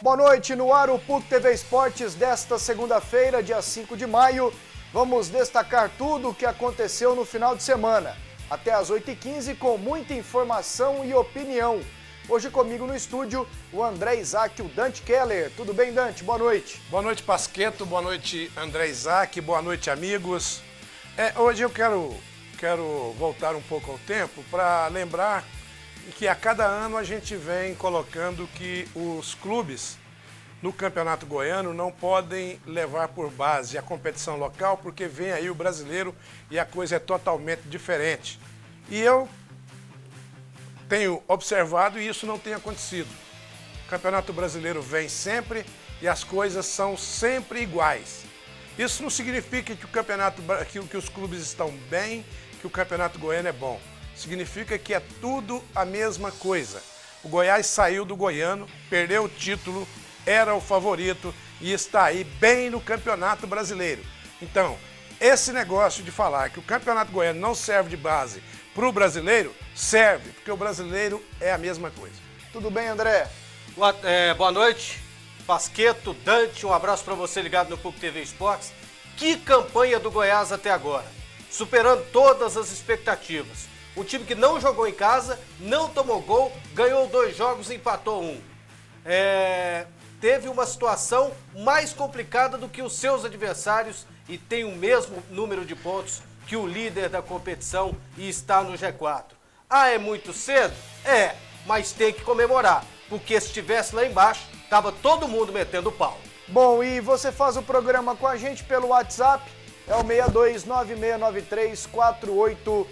Boa noite, no ar o PUC TV Esportes desta segunda-feira, dia 5 de maio. Vamos destacar tudo o que aconteceu no final de semana. Até às 8h15 com muita informação e opinião. Hoje comigo no estúdio o André Isaac e o Dante Keller. Tudo bem, Dante? Boa noite. Boa noite, Pasquetto. Boa noite, André Isaac. Boa noite, amigos. Hoje eu quero voltar um pouco ao tempo para lembrar que a cada ano a gente vem colocando que os clubes no Campeonato Goiano não podem levar por base a competição local, porque vem aí o brasileiro e a coisa é totalmente diferente. E eu tenho observado e isso não tem acontecido. O Campeonato Brasileiro vem sempre e as coisas são sempre iguais. Isso não significa que os clubes estão bem, que o Campeonato Goiano é bom. Significa que é tudo a mesma coisa. O Goiás saiu do Goiano, perdeu o título, era o favorito e está aí bem no Campeonato Brasileiro. Então, esse negócio de falar que o Campeonato Goiano não serve de base para o brasileiro, serve, porque o brasileiro é a mesma coisa. Tudo bem, André? Boa noite, Pasquetto, Dante, um abraço para você ligado no PUC TV Esportes. Que campanha do Goiás até agora, superando todas as expectativas. Um time que não jogou em casa, não tomou gol, ganhou 2 jogos e empatou 1. Teve uma situação mais complicada do que os seus adversários e tem o mesmo número de pontos que o líder da competição e está no G4. É muito cedo? Mas tem que comemorar, porque se estivesse lá embaixo, tava todo mundo metendo pau. Bom, e você faz o programa com a gente pelo WhatsApp, é o 6296934800.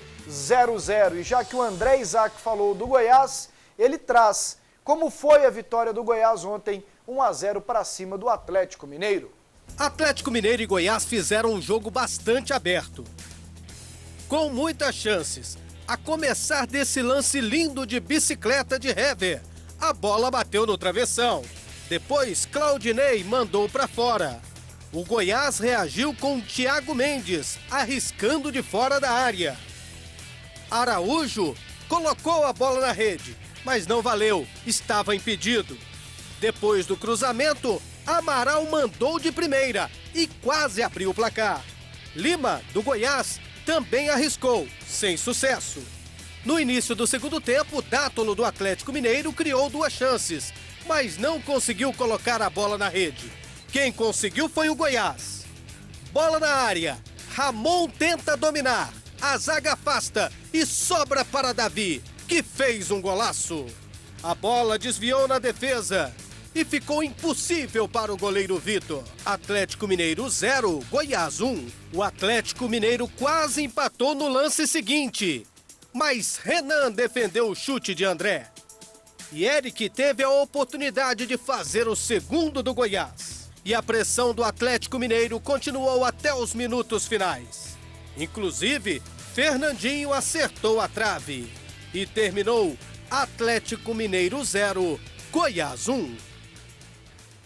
E já que o André Isaac falou do Goiás, ele traz como foi a vitória do Goiás ontem, 1-0 para cima do Atlético Mineiro. Atlético Mineiro e Goiás fizeram um jogo bastante aberto, com muitas chances, a começar desse lance lindo de bicicleta de Hever. A bola bateu no travessão, depois Claudinei mandou para fora. O Goiás reagiu com Thiago Mendes, arriscando de fora da área. Araújo colocou a bola na rede, mas não valeu, estava impedido. Depois do cruzamento, Amaral mandou de primeira e quase abriu o placar. Lima, do Goiás, também arriscou, sem sucesso. No início do segundo tempo, Dátolo, do Atlético Mineiro, criou 2 chances, mas não conseguiu colocar a bola na rede. Quem conseguiu foi o Goiás. Bola na área, Ramon tenta dominar. A zaga afasta e sobra para Davi, que fez um golaço. A bola desviou na defesa e ficou impossível para o goleiro Vitor. Atlético Mineiro 0, Goiás 1. O Atlético Mineiro quase empatou no lance seguinte, mas Renan defendeu o chute de André. E Eric teve a oportunidade de fazer o segundo do Goiás. E a pressão do Atlético Mineiro continuou até os minutos finais. Inclusive, Fernandinho acertou a trave e terminou Atlético Mineiro 0, Goiás 1.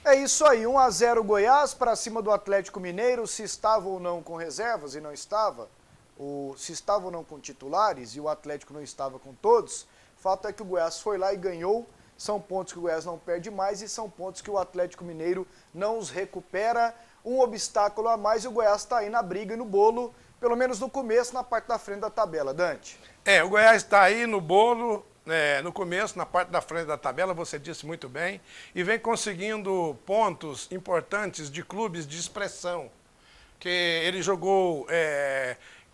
É isso aí, 1-0 Goiás para cima do Atlético Mineiro, se estava ou não com reservas e não estava, ou se estava ou não com titulares e o Atlético não estava com todos, fato é que o Goiás foi lá e ganhou. São pontos que o Goiás não perde mais e são pontos que o Atlético Mineiro não os recupera. Um obstáculo a mais e o Goiás está aí na briga e no bolo, pelo menos no começo, na parte da frente da tabela, Dante. O Goiás está aí no bolo, no começo, na parte da frente da tabela, você disse muito bem, e vem conseguindo pontos importantes de clubes de expressão, que ele jogou,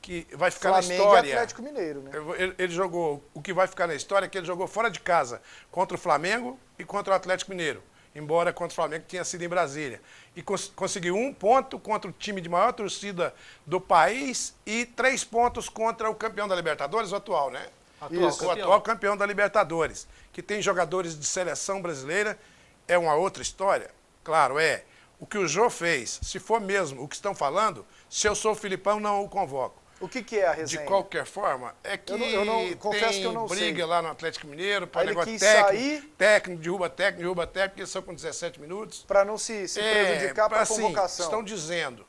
que vai ficar Flamengo na história. E Atlético Mineiro, né? Ele jogou, o que vai ficar na história é que ele jogou fora de casa, contra o Flamengo e contra o Atlético Mineiro. Embora contra o Flamengo tinha sido em Brasília. E conseguiu 1 ponto contra o time de maior torcida do país e 3 pontos contra o campeão da Libertadores, o atual, né? O atual campeão da Libertadores, que tem jogadores de seleção brasileira. É uma outra história? Claro, é. O que o Jô fez, se for mesmo o que estão falando, se eu sou o Filipão, não o convoco. O que é a resenha? De qualquer forma, é que confesso que eu não briga sei. Lá no Atlético Mineiro, para negócio técnico, derruba técnico, porque são com 17 minutos. Para não se prejudicar para a convocação. Estão dizendo.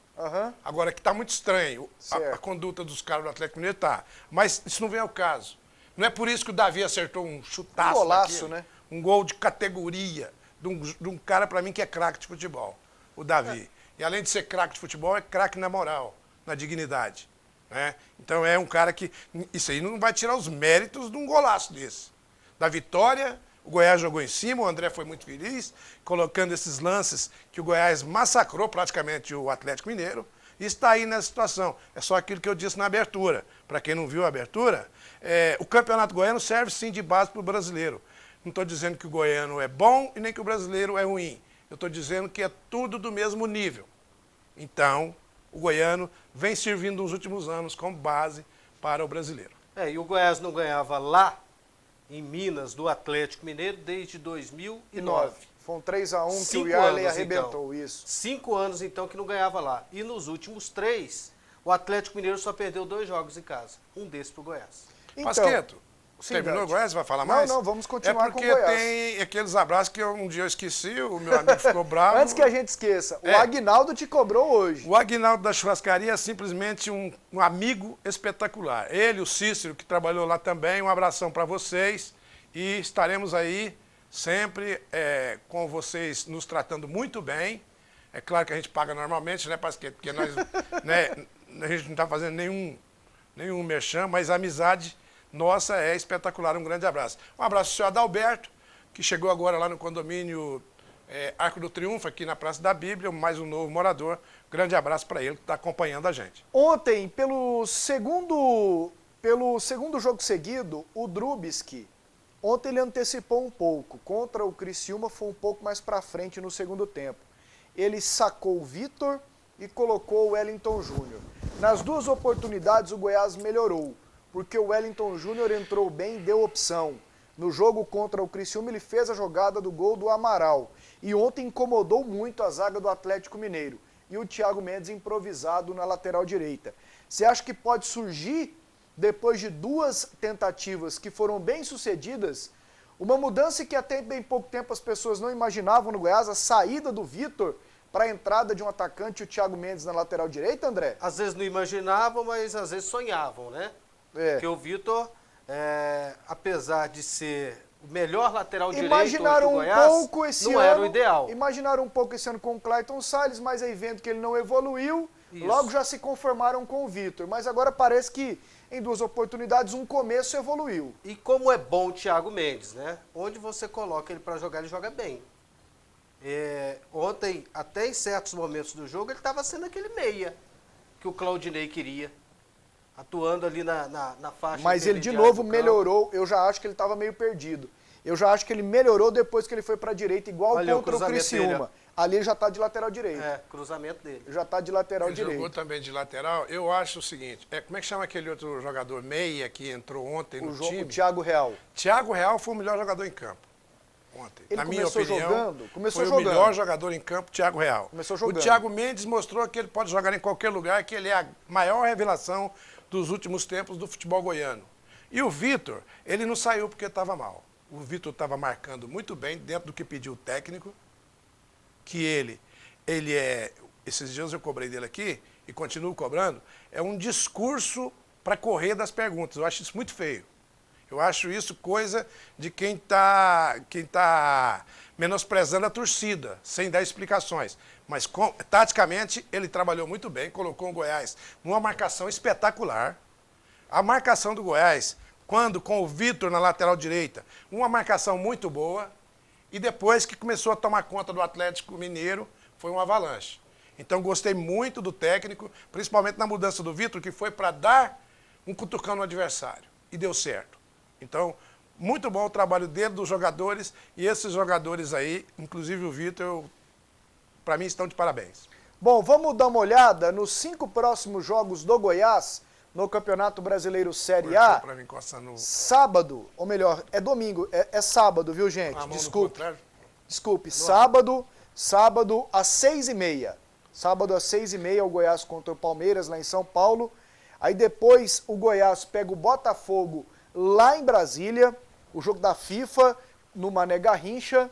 Agora que está muito estranho a conduta dos caras do Atlético Mineiro, tá. Mas isso não vem ao caso. Não é por isso que o Davi acertou um chutaço. Um golaço, né? Um gol de categoria. de um cara, para mim, que é craque de futebol, o Davi. E além de ser craque de futebol, é craque na moral, na dignidade. Né? Então é um cara que... Isso aí não vai tirar os méritos de um golaço desse. Da vitória, o Goiás jogou em cima, o André foi muito feliz, colocando esses lances que o Goiás massacrou praticamente o Atlético Mineiro, e está aí nessa situação. É só aquilo que eu disse na abertura. Para quem não viu a abertura, o Campeonato Goiano serve sim de base para o brasileiro. Não estou dizendo que o goiano é bom e nem que o brasileiro é ruim. Eu estou dizendo que é tudo do mesmo nível. Então, o goiano vem servindo nos últimos anos como base para o brasileiro. E o Goiás não ganhava lá, em Minas, do Atlético Mineiro, desde 2009. Foi um 3-1 que o 5 Yarley anos, arrebentou, então. isso. 5 anos, então, que não ganhava lá. E nos últimos 3, o Atlético Mineiro só perdeu 2 jogos em casa. Um desses pro Goiás. Então, Pasqueto, sim, terminou o Dante. Goiás? Vai falar mais? Não, vamos continuar é com o Goiás. porque tem aqueles abraços que um dia eu esqueci, o meu amigo ficou bravo. Antes que a gente esqueça, o Aguinaldo te cobrou hoje. O Aguinaldo da Churrascaria é simplesmente um amigo espetacular. Ele, o Cícero, que trabalhou lá também, um abração para vocês. E estaremos aí sempre com vocês nos tratando muito bem. É claro que a gente paga normalmente, né, Pasquete? Porque nós, né, a gente não está fazendo nenhum merchan, mas a amizade nossa é espetacular. Um grande abraço. Um abraço ao senhor Adalberto, que chegou agora lá no condomínio Arco do Triunfo, aqui na Praça da Bíblia, mais um novo morador. Grande abraço para ele que está acompanhando a gente. Ontem, pelo segundo jogo seguido, o Drubski, ontem ele antecipou um pouco. Contra o Criciúma foi um pouco mais para frente no segundo tempo. Ele sacou o Vitor e colocou o Wellington Júnior. Nas duas oportunidades o Goiás melhorou, porque o Wellington Júnior entrou bem e deu opção. No jogo contra o Criciúma ele fez a jogada do gol do Amaral. E ontem incomodou muito a zaga do Atlético Mineiro. E o Thiago Mendes improvisado na lateral direita. Você acha que pode surgir, depois de 2 tentativas que foram bem sucedidas, uma mudança que até bem pouco tempo as pessoas não imaginavam no Goiás, a saída do Vitor para a entrada de um atacante e o Thiago Mendes na lateral direita, André? Às vezes não imaginavam, mas às vezes sonhavam, né? Porque o Vitor, apesar de ser o melhor lateral direito do Goiás, não era o ideal. Imaginaram um pouco esse ano com o Clayton Salles, mas aí vendo que ele não evoluiu, logo já se conformaram com o Vitor. Mas agora parece que em 2 oportunidades, um começo evoluiu. E como é bom o Thiago Mendes, né? Onde você coloca ele para jogar, ele joga bem. Ontem, até em certos momentos do jogo, ele estava sendo aquele meia que o Claudinei queria, atuando ali na faixa. Mas ele de novo melhorou, eu já acho que ele estava meio perdido. Eu já acho que ele melhorou depois que ele foi para a direita, igual contra o Criciúma. Ali ele já está de lateral direito. Cruzamento dele. Já está de lateral ele direito. Jogou também de lateral. Eu acho o seguinte, como é que chama aquele outro jogador meia que entrou ontem no time? O Thiago Real. Thiago Real foi o melhor jogador em campo ontem. Ele na minha opinião, começou foi o melhor jogador em campo, Thiago Real. Começou jogando. O Thiago Mendes mostrou que ele pode jogar em qualquer lugar, que ele é a maior revelação dos últimos tempos do futebol goiano. E o Vitor, ele não saiu porque estava mal. O Vitor estava marcando muito bem dentro do que pediu o técnico, que ele esses dias eu cobrei dele aqui e continuo cobrando, é um discurso para correr das perguntas. Eu acho isso muito feio. Eu acho isso coisa de quem tá menosprezando a torcida, sem dar explicações. Mas, taticamente, ele trabalhou muito bem, colocou o Goiás numa marcação espetacular. A marcação do Goiás, quando com o Vitor na lateral direita, uma marcação muito boa. E depois que começou a tomar conta do Atlético Mineiro, foi uma avalanche. Então, gostei muito do técnico, principalmente na mudança do Vitor, que foi para dar um cutucão no adversário. E deu certo. Então, muito bom o trabalho dele, dos jogadores, e esses jogadores aí, inclusive o Vitor, para mim estão de parabéns. Bom, vamos dar uma olhada nos 5 próximos jogos do Goiás no Campeonato Brasileiro Série A. Sábado, ou melhor, é domingo, é sábado, viu, gente? Desculpe, sábado às 6h30. Sábado às 6h30 o Goiás contra o Palmeiras, lá em São Paulo. Aí depois o Goiás pega o Botafogo lá em Brasília, o jogo da FIFA, no Mané Garrincha.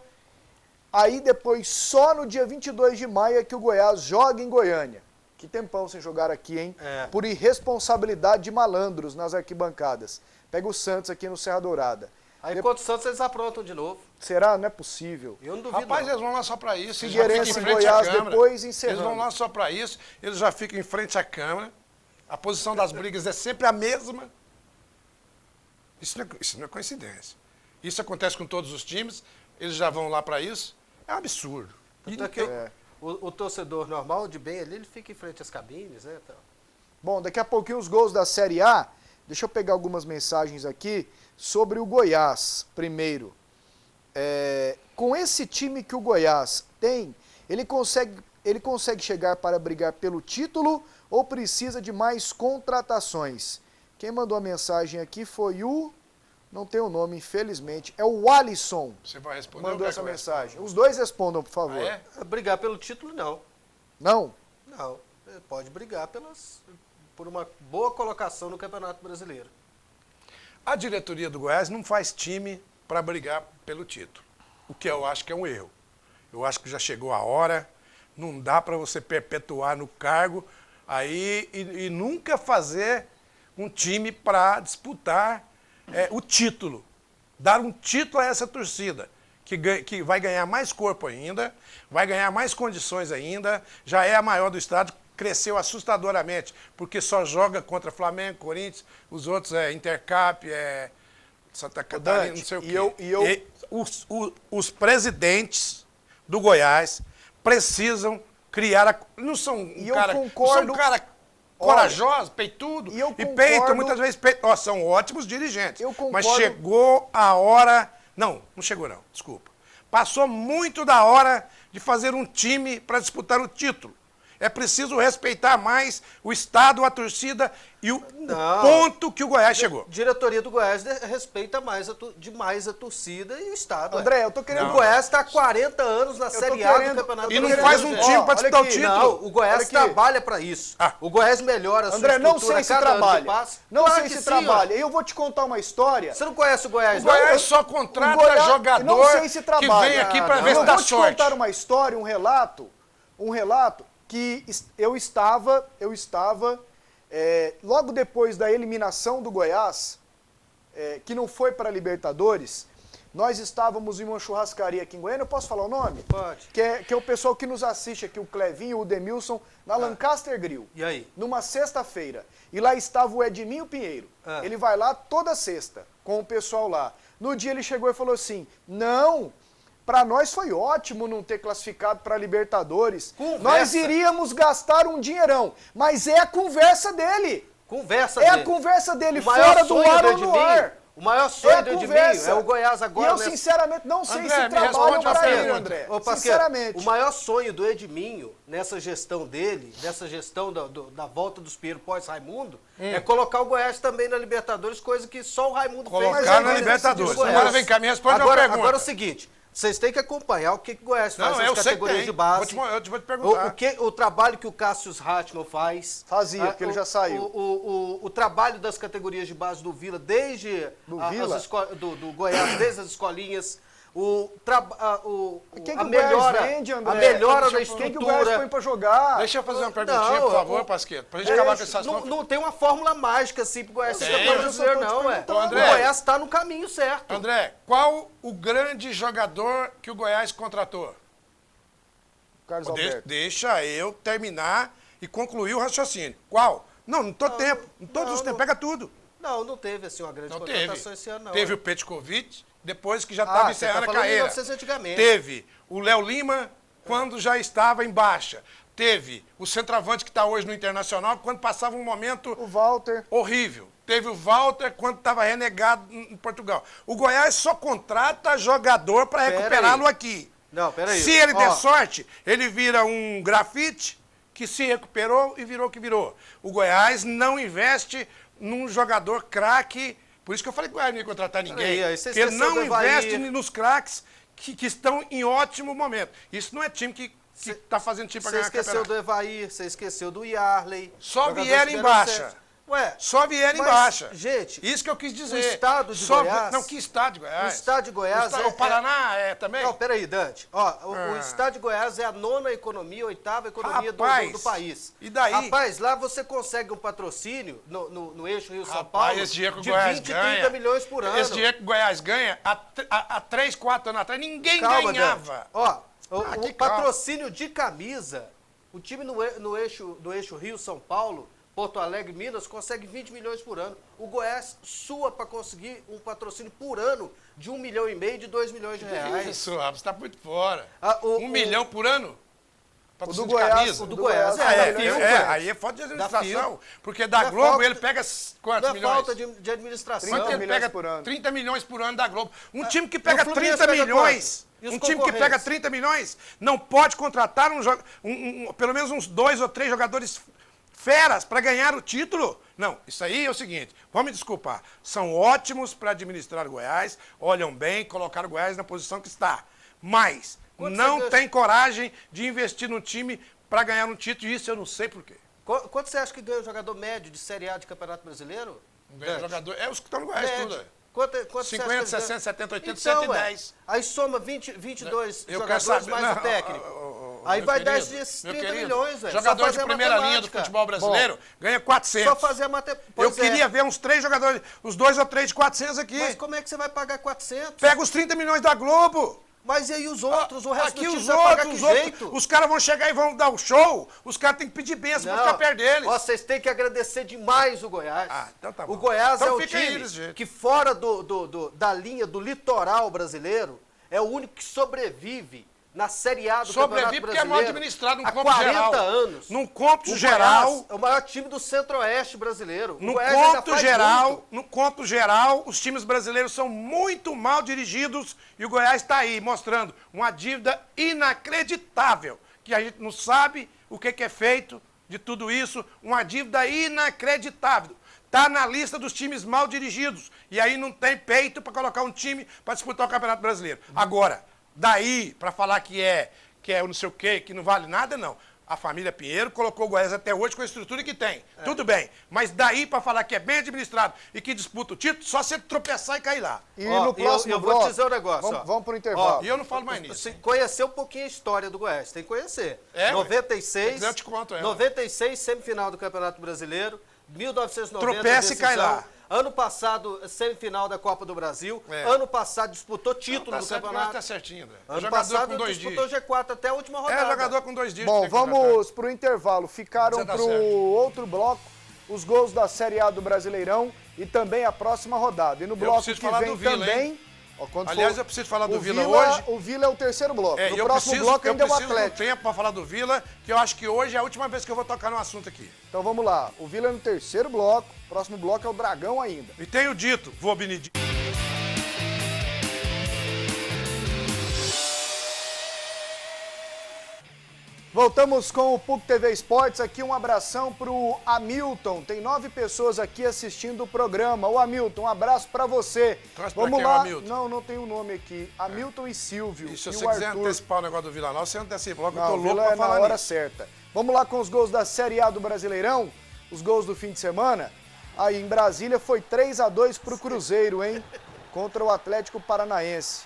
Aí depois, só no dia 22 de maio é que o Goiás joga em Goiânia. Que tempão sem jogar aqui, hein? Por irresponsabilidade de malandros nas arquibancadas. Pega o Santos aqui no Serra Dourada. Aí contra o Santos eles aprontam de novo. Será? Não é possível. Eu não duvido. Rapaz, não. eles vão lá só pra isso. Eles Figueirense já ficam e em frente à Goiás câmera. depois encerrando. Eles vão lá só pra isso. Eles já ficam em frente à câmera. A posição das brigas é sempre a mesma. Isso não é coincidência. Isso acontece com todos os times. Eles já vão lá pra isso. É um absurdo. Tanto é que o torcedor normal, de bem ali, ele fica em frente às cabines, né? Então. Bom, daqui a pouquinho os gols da Série A. Deixa eu pegar algumas mensagens aqui sobre o Goiás, primeiro. Com esse time que o Goiás tem, ele consegue chegar para brigar pelo título ou precisa de mais contratações? Quem mandou a mensagem aqui foi o... Não tem o nome, infelizmente. É o Alisson. Você vai responder? Mandou ou quer essa que eu mensagem. responda? Os dois respondam, por favor. Ah, é? Brigar pelo título, não. Não? Não. Ele pode brigar por uma boa colocação no Campeonato Brasileiro. A diretoria do Goiás não faz time para brigar pelo título, o que eu acho que é um erro. Eu acho que já chegou a hora, não dá para você perpetuar no cargo aí e nunca fazer um time para disputar o título. Dar um título a essa torcida, que vai ganhar mais corpo ainda, vai ganhar mais condições ainda, já é a maior do estado, cresceu assustadoramente, porque só joga contra Flamengo, Corinthians, os outros Intercap, Santa Catarina, não sei o quê. Os presidentes do Goiás precisam criar... Não são um cara corajoso, peitudo, e peitam, muitas vezes peitam. São ótimos dirigentes, mas chegou a hora... Não chegou não, desculpa. Passou muito da hora de fazer um time para disputar o título. É preciso respeitar mais o Estado, a torcida e o ponto que o Goiás chegou. A diretoria do Goiás respeita demais a torcida e o Estado. André, eu tô querendo... O Goiás está há 40 anos na Série A do Campeonato Brasileiro. E não faz um time para disputar o título. Não, o Goiás trabalha para isso. O Goiás melhora a sua André, não estrutura sei se trabalha. Não sei se trabalha. Ó. Eu vou te contar uma história. Você não conhece o Goiás, não? O Goiás só contrata jogador não sei se que vem aqui para ver se dá sorte. Eu vou te contar uma história, um relato que eu estava logo depois da eliminação do Goiás, que não foi para a Libertadores, nós estávamos em uma churrascaria aqui em Goiânia, eu posso falar o nome? Pode. Que é o pessoal que nos assiste aqui, o Clevinho, o Demilson, na Lancaster Grill. E aí? Numa sexta-feira. E lá estava o Edminho Pinheiro. Ele vai lá toda sexta com o pessoal lá. No dia ele chegou e falou assim, não... Para nós foi ótimo não ter classificado para a Libertadores. Nós iríamos gastar um dinheirão, mas é a conversa dele. É a conversa dele, fora do ar ou no ar. O maior sonho do Edminho é o Goiás agora. E eu sinceramente não sei se trabalham para ele, André. Sinceramente. O maior sonho do Edminho, nessa gestão dele, nessa gestão da volta dos Pinheiro pós-Raimundo, é colocar o Goiás também na Libertadores, coisa que só o Raimundo fez. Colocar na Libertadores. Agora vem cá, me responde uma pergunta. Agora é o seguinte... Vocês têm que acompanhar o que o Goiás faz nas categorias de base. Eu vou te perguntar. O trabalho que o Cassius Hartmann faz. Fazia, porque ele já saiu. O trabalho das categorias de base do Vila, desde do Goiás, desde as escolinhas. A melhora da estrutura. Quem que o Goiás põe pra jogar? Deixa eu fazer uma perguntinha, por favor, Pasqueto, pra gente acabar com essas não tem uma fórmula mágica assim pro Goiás ser campeão brasileiro, não, O Goiás tá no caminho certo. André, qual o grande jogador que o Goiás contratou? Carlos Alberto. Deixa eu terminar e concluir o raciocínio. Qual? Não tô tempo. Em todos os tempos, pega tudo. Não teve assim uma grande contratação esse ano, não. Teve o Petkovic, depois que já estava encerrando a carreira. Teve o Léo Lima, quando já estava em baixa. Teve o centroavante que está hoje no Internacional, quando passava um momento horrível. Teve o Walter, quando estava renegado em Portugal. O Goiás só contrata jogador para recuperá-lo aqui. Não, peraí. Se ele der sorte, ele vira um grafite que se recuperou e virou o que virou. O Goiás não investe num jogador craque. Por isso que eu falei que o Goiás não ia contratar ninguém. Porque ele não investe nos craques que estão em ótimo momento. Isso não é time que está fazendo time para ganhar campeonato. Você esqueceu do Evair, você esqueceu do Yarley. Só vieram em baixa. Ué, Só vieram em mas, baixa. gente, Isso que eu quis dizer. o estado de Goiás... Não, que estado de Goiás? O estado de Goiás o Paraná é também? Não, peraí, Dante. Ó, o estado de Goiás é a 9ª economia, 8ª economia do país. E daí? Rapaz, lá você consegue um patrocínio no eixo Rio-São Rapaz, Paulo esse dinheiro que o de Goiás 20, ganha, 30 milhões por ano. Esse dinheiro que o Goiás ganha, há 3, 4 anos atrás, ninguém Calma, ganhava. Dante. Ó, que o patrocínio de camisa, o time no eixo Rio-São Paulo, Porto Alegre, Minas, consegue 20 milhões por ano. O Goiás sua para conseguir um patrocínio por ano de 1,5 milhão de 2 milhões de reais. Isso, rapaz, você está muito fora. 1 o milhão por ano? O do Goiás, O do Goiás aí é falta de administração. Porque da Globo ele pega quantos milhões? Não é falta de administração. 30 Ele milhões pega por ano. 30 milhões por ano da Globo. Um time que pega o Fluminense 30 pega milhões, quanto? E os um time que concorrentes? pega 30 milhões, não pode contratar pelo menos uns 2 ou 3 jogadores feras para ganhar o título? Não, isso aí é o seguinte, vamos me desculpar, são ótimos para administrar o Goiás, olham bem, colocaram o Goiás na posição que está, mas não tem coragem de investir no time para ganhar um título, e isso eu não sei por quê. Quanto você acha que ganha um jogador médio de Série A de Campeonato Brasileiro? Ganha jogador, os que estão no Goiás Médio. tudo. Quanto 50, 60, 70, 80, então, 110. Aí soma 22 Eu quero jogadores saber, mais o técnico. Aí vai dar esses 30 milhões, velho. Jogador de primeira linha do futebol brasileiro ganha 400. Só fazer a matemática. Eu queria ver uns 3 jogadores, os 2 ou 3 de 400 aqui. Mas como é que você vai pagar 400? Pega os 30 milhões da Globo. Mas e aí os outros? O resto Aqui do time os vai pagar outros, que jeito? os caras vão chegar e vão dar o show, os caras têm que pedir bênção pra ficar perto deles. Ó, vocês têm que agradecer demais o Goiás. Ah, então tá bom. O Goiás Então é o fica aí time desse jeito. que fora da linha do litoral brasileiro, é o único que sobrevive na Série A do Campeonato Sobrevive porque é mal Brasileiro administrado num há cômputo 40 geral. anos. Num cômputo O geral. Goiás é o maior time do Centro-Oeste brasileiro. No Goiás ainda cômputo faz geral, muito. no cômputo geral, os times brasileiros são muito mal dirigidos e o Goiás está aí mostrando uma dívida inacreditável, que a gente não sabe o que é feito de tudo isso, uma dívida inacreditável. Está na lista dos times mal dirigidos e aí não tem peito para colocar um time para disputar o Campeonato Brasileiro. Agora, daí para falar que é não sei o quê, que não vale nada, não. A família Pinheiro colocou o Goiás até hoje com a estrutura que tem. Tudo bem. Mas daí para falar que é bem administrado e que disputa o título, só você tropeçar e cair lá. E no próximo eu bloco, vou te dizer um negócio. vamos para o intervalo. E eu não falo mais nisso. Você conhecer um pouquinho a história do Goiás, tem que conhecer. É, 96, eu te conto ela. 96, semifinal do Campeonato Brasileiro, 1990, Tropeça e cai lá. Ano passado, semifinal da Copa do Brasil. É. Ano passado disputou título Tá do certo, campeonato. tá certinho, André. Ano Jogador passado com 2 disputou dias. G4 até a última rodada. É, jogador com 2 dias. Bom, tem que contratar. vamos para o intervalo. Ficaram Você dá para o certo. outro bloco os gols da Série A do Brasileirão e também a próxima rodada. E no bloco preciso que falar vem do Vila, também... Ó, quando Aliás, for- eu preciso falar do o Vila hoje. O Vila é o terceiro bloco. É, No eu próximo preciso, bloco eu ainda é o preciso de um Atlético. tempo para falar do Vila, que eu acho que hoje é a última vez que eu vou tocar no assunto aqui. Então vamos lá. O Vila é no terceiro bloco. Próximo bloco é o Dragão ainda. E tenho dito, vou Benedito. Voltamos com o PUC TV Esportes. Aqui um abração pro Hamilton. Tem 9 pessoas aqui assistindo o programa. Ô Hamilton, um abraço pra você. Traz pra Vamos quem é o lá. Hamilton? Não tem o nome aqui. Hamilton e Silvio. E se e você o quiser Arthur. antecipar o negócio do Vila Nova, você antecipa logo, eu Não, tô o louco Vila pra é na falar hora nisso. certa. Vamos lá com os gols da Série A do Brasileirão. Os gols do fim de semana. Aí em Brasília foi 3-2 pro Cruzeiro, hein? Contra o Atlético Paranaense.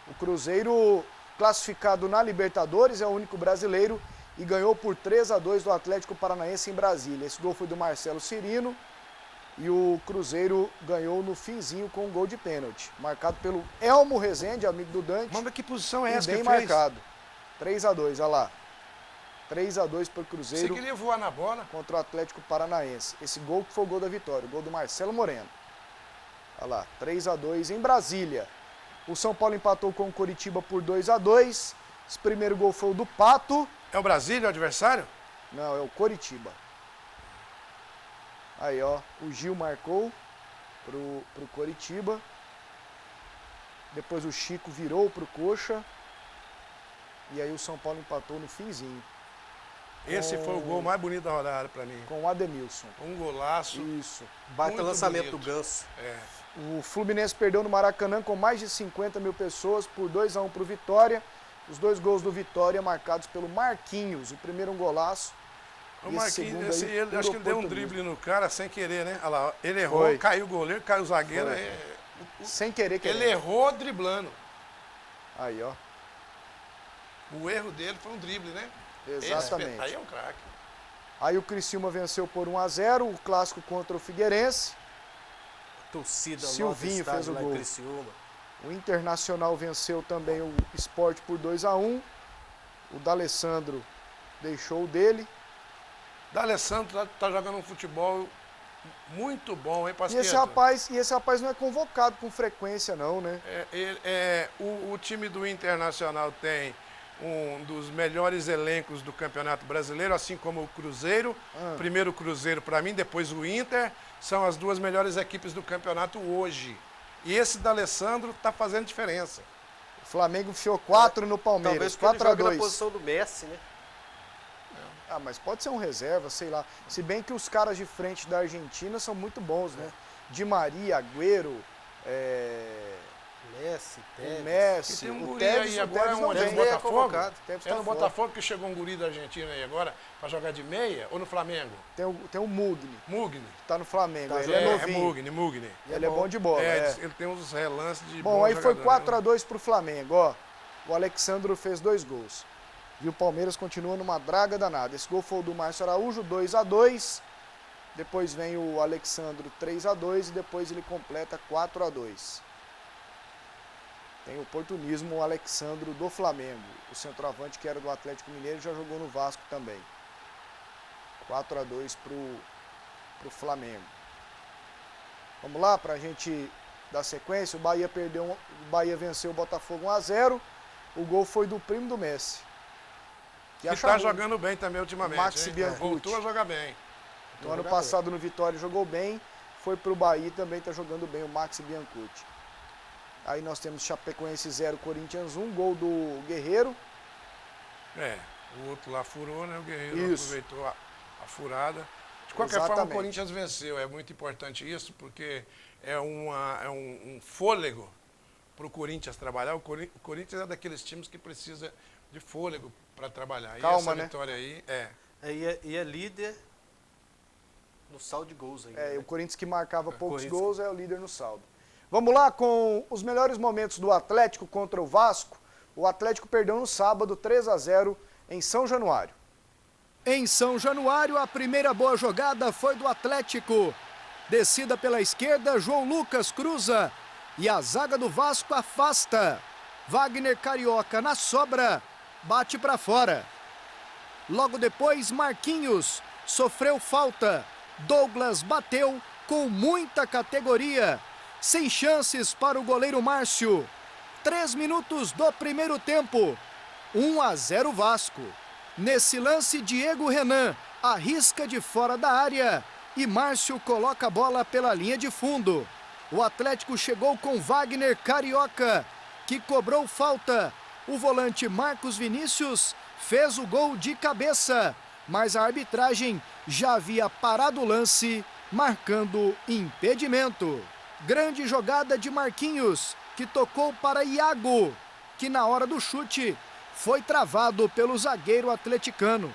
O Cruzeiro, classificado na Libertadores, é o único brasileiro e ganhou por 3-2 do Atlético Paranaense em Brasília. Esse gol foi do Marcelo Cirino e o Cruzeiro ganhou no finzinho com um gol de pênalti, marcado pelo Elmo Rezende, amigo do Dante. Manda, que posição é E essa bem que fez? marcado. 3-2, olha lá. 3-2 para o Você Cruzeiro queria voar na bola? contra o Atlético Paranaense. Esse gol que foi o gol da vitória, o gol do Marcelo Moreno. Olha lá, 3-2 em Brasília. O São Paulo empatou com o Coritiba por 2-2. Esse primeiro gol foi o do Pato. É o Brasília o adversário? Não, é o Coritiba. Aí, ó, o Gil marcou pro Coritiba. Depois o Chico virou pro Coxa. E aí o São Paulo empatou no finzinho, Esse foi o gol mais bonito da rodada pra mim. com o Ademilson. Um golaço. Isso. Baita Muito lançamento bonito. do Ganso. É. O Fluminense perdeu no Maracanã com mais de 50 mil pessoas por 2-1 pro Vitória. Os 2 gols do Vitória marcados pelo Marquinhos. O primeiro um golaço O E Marquinhos, segundo aí, puro acho que ele deu um oportunismo. drible no cara sem querer, né? Olha lá, ele errou, Foi. caiu o goleiro, caiu o zagueiro. Foi. Sem querer. Ele errou driblando. Aí, ó. O erro dele foi um drible, né? Exatamente. Aí é um craque. Aí o Criciúma venceu por 1-0, o clássico contra o Figueirense. Torcida Silvinho fez o lá em gol. Criciúma. O Internacional venceu também o Sport por 2-1. O D'Alessandro deixou o dele. D'Alessandro tá jogando um futebol muito bom, hein, E Pasqueta? esse rapaz não é convocado com frequência, não, né? O time do Internacional tem um dos melhores elencos do Campeonato Brasileiro, assim como o Cruzeiro. Primeiro o Cruzeiro para mim, depois o Inter. São as duas melhores equipes do campeonato hoje. E esse D'Alessandro tá fazendo diferença. O Flamengo enfiou 4 no Palmeiras, Talvez porque ele joga na 4-2. posição do Messi, né? Ah, mas pode ser um reserva, sei lá. Se bem que os caras de frente da Argentina são muito bons, né? Di Maria, Agüero, Messi, o Tevez. E Messi, tem um o guri Tevez, aí o agora Tevez não onde? vem. No nem é Botafogo? convocado. Tevez É tá no fora. Botafogo que chegou um guri da Argentina aí agora para jogar de meia ou no Flamengo? Tem o Mugni, Mugni. que tá no Flamengo. Tá ele é novinho. Mugni. Ele é bom de bola. Ele tem uns relances de Bom, bom aí foi jogador, né? 4-2 pro Flamengo, ó. O Alexandro fez 2 gols. E o Palmeiras continua numa draga danada. Esse gol foi o do Márcio Araújo, 2-2. Depois vem o Alexandro, 3-2. E depois ele completa 4-2. Tem o oportunismo, o Alexandro do Flamengo. O centroavante que era do Atlético Mineiro já jogou no Vasco também. 4-2 pro Flamengo. Vamos lá pra gente dar sequência. O Bahia venceu o Botafogo 1-0. O gol foi do primo do Messi. Que acha tá ruim. jogando bem também ultimamente. Maxi hein? Biancucci. Voltou a jogar bem. No ano passado no Vitória jogou bem. Foi pro Bahia também tá jogando bem o Maxi Biancucci. Aí nós temos Chapecoense 0, Corinthians 1. Gol do Guerreiro. O outro lá furou, né? O Guerreiro Isso. aproveitou a furada. De qualquer forma, Exatamente. o Corinthians venceu. É muito importante isso, porque é um fôlego para o Corinthians trabalhar. O Corinthians é daqueles times que precisa de fôlego para trabalhar. Calma, e essa né? vitória aí E é líder no saldo de gols ainda. O Corinthians que marcava poucos Corinthians. gols é o líder no saldo. Vamos lá com os melhores momentos do Atlético contra o Vasco. O Atlético perdeu no sábado 3-0 em São Januário. Em São Januário, a primeira boa jogada foi do Atlético. Descida pela esquerda, João Lucas cruza e a zaga do Vasco afasta. Wagner Carioca na sobra, bate para fora. Logo depois, Marquinhos sofreu falta. Douglas bateu com muita categoria. Sem chances para o goleiro Márcio. 3 minutos do primeiro tempo. 1-0 Vasco. Nesse lance, Diego Renan arrisca de fora da área e Márcio coloca a bola pela linha de fundo. O Atlético chegou com Wagner Carioca, que cobrou falta. O volante Marcos Vinícius fez o gol de cabeça, mas a arbitragem já havia parado o lance, marcando impedimento. Grande jogada de Marquinhos, que tocou para Iago, que na hora do chute foi travado pelo zagueiro atleticano.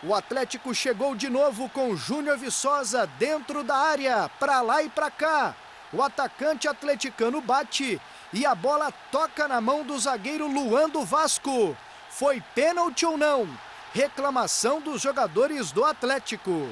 O Atlético chegou de novo com Júnior Viçosa dentro da área, para lá e para cá. O atacante atleticano bate e a bola toca na mão do zagueiro Luan do Vasco. Foi pênalti ou não? Reclamação dos jogadores do Atlético.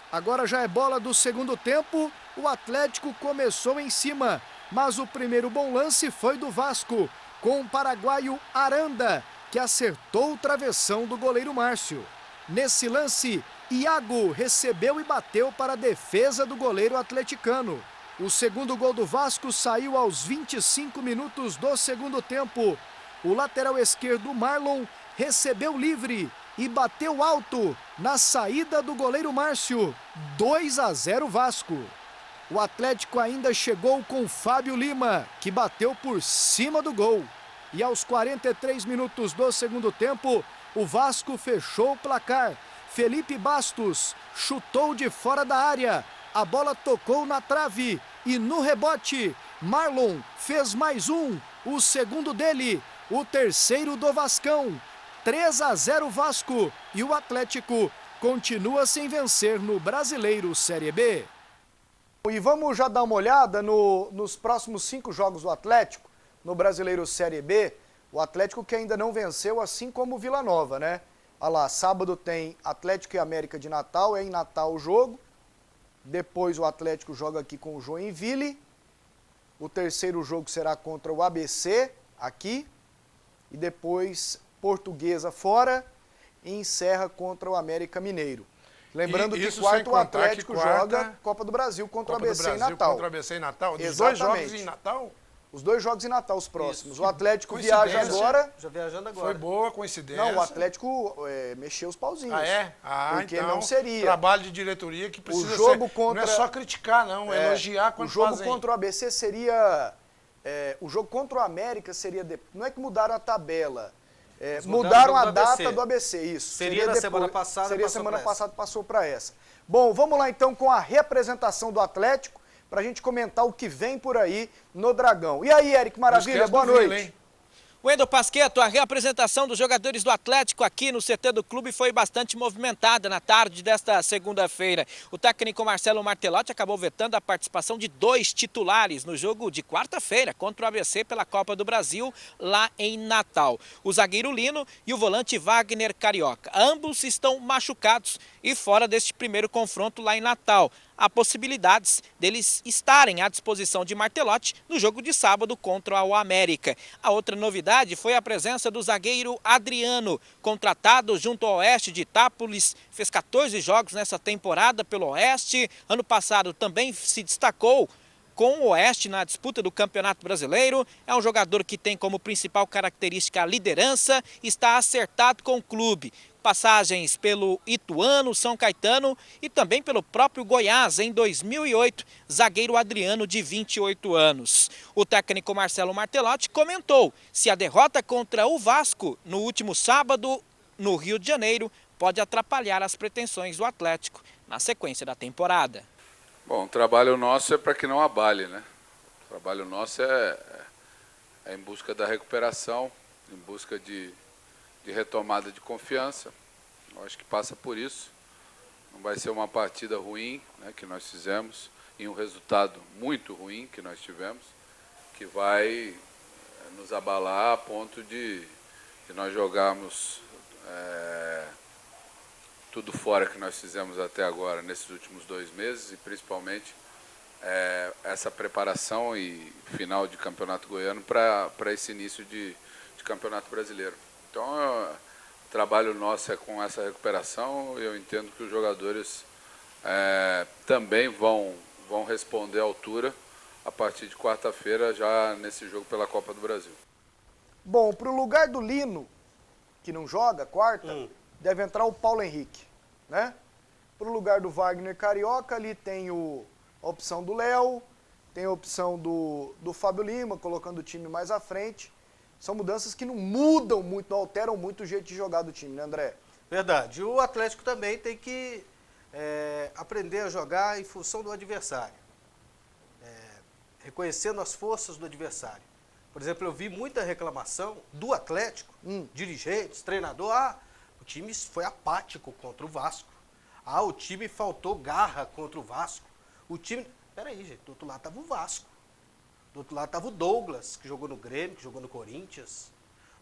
Agora já é bola do segundo tempo. O Atlético começou em cima, mas o primeiro bom lance foi do Vasco, com o paraguaio Aranda, que acertou o travessão do goleiro Márcio. Nesse lance, Iago recebeu e bateu para a defesa do goleiro atleticano. O segundo gol do Vasco saiu aos 25 minutos do segundo tempo. O lateral esquerdo Marlon recebeu livre e bateu alto na saída do goleiro Márcio. 2-0 Vasco. O Atlético ainda chegou com Fábio Lima, que bateu por cima do gol. E aos 43 minutos do segundo tempo, o Vasco fechou o placar. Felipe Bastos chutou de fora da área. A bola tocou na trave e no rebote, Marlon fez mais um, o segundo dele, o terceiro do Vascão. 3-0 Vasco e o Atlético continua sem vencer no Brasileiro Série B. E vamos já dar uma olhada nos próximos 5 jogos do Atlético no Brasileiro Série B. O Atlético que ainda não venceu, assim como o Vila Nova, né? Olha lá, sábado tem Atlético e América de Natal, é em Natal o jogo. Depois o Atlético joga aqui com o Joinville. O terceiro jogo será contra o ABC, aqui. E depois Portuguesa fora e encerra contra o América Mineiro. Lembrando que quarto o Atlético joga Copa do Brasil contra o ABC em Natal. Contra o ABC em Natal? Exatamente. 2 jogos em Natal? Os 2 jogos em Natal, os próximos. Isso. O Atlético viaja agora. Já viajando agora. Foi boa coincidência. Não, o Atlético mexeu os pauzinhos. Ah, é? Porque então, não seria. Trabalho de diretoria que precisa o jogo ser. Contra, não é só criticar, não. É elogiar quando o jogo fazem. Contra o ABC seria... o jogo contra o América seria... Não é que mudaram a tabela. Mudaram a data do ABC, isso. Seria na semana passada. Seria semana passada, passou para essa. Bom, vamos lá então com a representação do Atlético, para a gente comentar o que vem por aí no Dragão. E aí, Eric Maravilha, boa noite. Wendel Pasquetto, a reapresentação dos jogadores do Atlético aqui no CT do clube foi bastante movimentada na tarde desta segunda-feira. O técnico Marcelo Martelotti acabou vetando a participação de 2 titulares no jogo de quarta-feira contra o ABC pela Copa do Brasil, lá em Natal. O zagueiro Lino e o volante Wagner Carioca. Ambos estão machucados e fora deste primeiro confronto lá em Natal. Há possibilidades deles estarem à disposição de Martelotti no jogo de sábado contra o América. A outra novidade foi a presença do zagueiro Adriano, contratado junto ao Oeste de Itápolis, fez 14 jogos nessa temporada pelo Oeste. Ano passado também se destacou com o Oeste na disputa do Campeonato Brasileiro. É um jogador que tem como principal característica a liderança, está acertado com o clube. Passagens pelo Ituano, São Caetano e também pelo próprio Goiás em 2008, zagueiro Adriano de 28 anos. O técnico Marcelo Martelotti comentou se a derrota contra o Vasco no último sábado no Rio de Janeiro pode atrapalhar as pretensões do Atlético na sequência da temporada. Bom, o trabalho nosso é para que não abale, né? O trabalho nosso é em busca da recuperação, em busca de retomada de confiança. Eu acho que passa por isso. Não vai ser uma partida ruim, né, que nós fizemos, e um resultado muito ruim que nós tivemos, que vai nos abalar a ponto de nós jogarmos tudo fora que nós fizemos até agora, nesses últimos 2 meses, e principalmente essa preparação e final de Campeonato Goiano para esse início de Campeonato Brasileiro. Então, o trabalho nosso é com essa recuperação. Eu entendo que os jogadores também vão responder à altura a partir de quarta-feira, já nesse jogo pela Copa do Brasil. Bom, para o lugar do Lino, que não joga quarta, deve entrar o Paulo Henrique, né? Para o lugar do Wagner Carioca, ali tem a opção do Léo, tem a opção do Fábio Lima, colocando o time mais à frente. São mudanças que não mudam muito, não alteram muito o jeito de jogar do time, né, André? Verdade. O Atlético também tem que aprender a jogar em função do adversário. Reconhecendo as forças do adversário. Por exemplo, eu vi muita reclamação do Atlético, dirigentes, treinador. O time foi apático contra o Vasco. O time faltou garra contra o Vasco. O time... Peraí, gente, do outro lado estava o Vasco. Do outro lado estava o Douglas, que jogou no Grêmio, que jogou no Corinthians.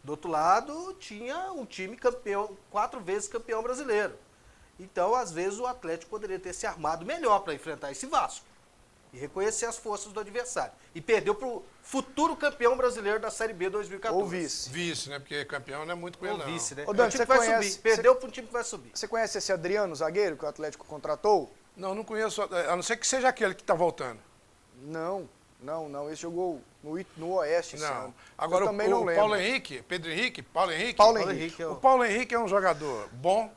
Do outro lado tinha um time campeão, 4 vezes campeão brasileiro. Então, às vezes, o Atlético poderia ter se armado melhor para enfrentar esse Vasco. E reconhecer as forças do adversário. E perdeu para o futuro campeão brasileiro da Série B 2014. Ou vice. Vice, né? Porque campeão não é muito com ele, não. Ou vice, né? Ô, Dante, o time que vai subir. Perdeu para um time que vai subir. Você conhece esse Adriano, zagueiro, que o Atlético contratou? Não conheço, a não ser que seja aquele que está voltando. Não. Esse jogou no Oeste esse ano. Agora, eu também não lembro. Paulo Henrique, Pedro Henrique, Paulo Henrique. O Paulo Henrique é um jogador bom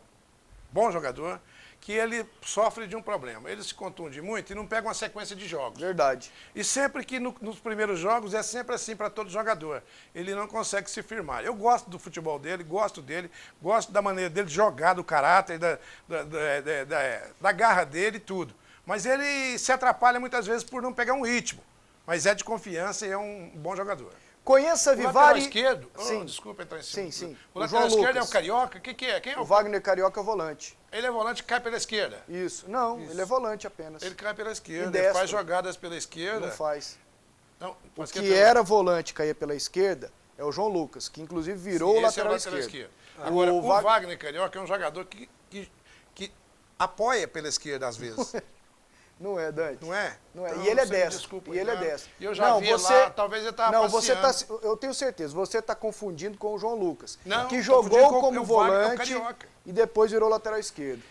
jogador, que ele sofre de um problema. Ele se contunde muito e não pega uma sequência de jogos. Verdade. E sempre que nos primeiros jogos é sempre assim para todo jogador. Ele não consegue se firmar. Eu gosto do futebol dele, gosto da maneira dele jogar, do caráter, da garra dele e tudo. Mas ele se atrapalha muitas vezes por não pegar um ritmo. Mas é de confiança e é um bom jogador. Conheça O lateral Vivari... esquerdo? Sim. Desculpa entrar em cima. Sim. O lateral João esquerdo é Lucas. o Carioca? Quem é? Quem é O Wagner Carioca é o volante. Ele é volante e cai pela esquerda. Isso. Não, ele é volante apenas. Ele cai pela E esquerda, ele destro. faz jogadas pela esquerda. Não faz. Não, O mas que era volante e caía pela esquerda é o João Lucas, que inclusive virou o lateral esquerdo. Agora, o Wagner... Wagner Carioca é um jogador que apoia pela esquerda às vezes. Não é, Dante. Não é? Não é. Então, e ele é você destro. desculpa, E ele é né? destro. E eu já vi lá, talvez ele estava Não, você passeando. eu tenho certeza, você está confundindo com o João Lucas, Não, que confundindo jogou com como o Wagner, volante Carioca. e depois virou lateral esquerdo.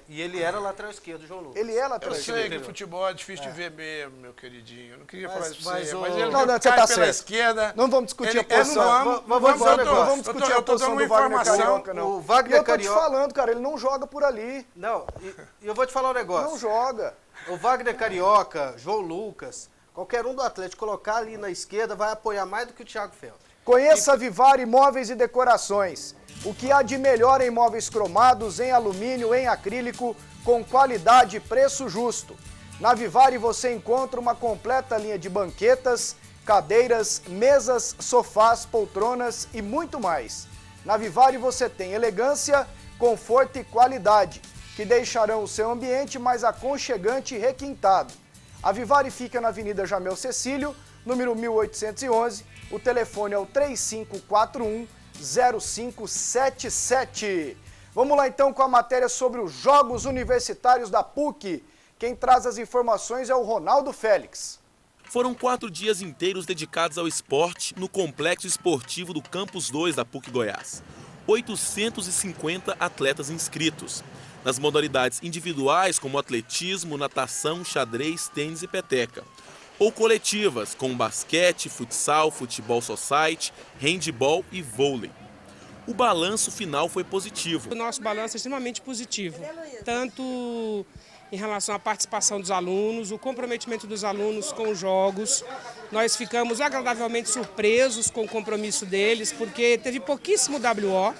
E ele era lateral esquerdo, João Lucas. Ele é Eu lateral sei esquerdo. que futebol é difícil de ver mesmo, meu queridinho. Eu não queria falar isso pra mas você, o- mas ele Não, você cai tá pela certo. esquerda. Não vamos discutir a Ele- posição. vamos dizer um negócio. Não vamos discutir a posição do Wagner Carioca, não. O Wagner E eu tô Carioca- te falando, cara, ele não joga por ali. Não, e eu vou te falar um negócio. Não joga. O Wagner Carioca, João Lucas, qualquer um do Atlético colocar ali na esquerda vai apoiar mais do que o Thiago Feltri. Conheça a Vivari Móveis e Decorações. O que há de melhor em móveis cromados, em alumínio, em acrílico, com qualidade e preço justo. Na Vivari você encontra uma completa linha de banquetas, cadeiras, mesas, sofás, poltronas e muito mais. Na Vivari você tem elegância, conforto e qualidade, que deixarão o seu ambiente mais aconchegante e requintado. A Vivari fica na Avenida Jamel Cecílio, número 1811. O telefone é o 3541-0577. Vamos lá então com a matéria sobre os Jogos Universitários da PUC. Quem traz as informações é o Ronaldo Félix. Foram 4 dias inteiros dedicados ao esporte no Complexo Esportivo do Campus 2 da PUC Goiás. 850 atletas inscritos. Nas modalidades individuais, como atletismo, natação, xadrez, tênis e peteca. Ou coletivas, como basquete, futsal, futebol society, handebol e vôlei. O balanço final foi positivo. O nosso balanço é extremamente positivo, tanto em relação à participação dos alunos, o comprometimento dos alunos com os jogos. Nós ficamos agradavelmente surpresos com o compromisso deles, porque teve pouquíssimo WO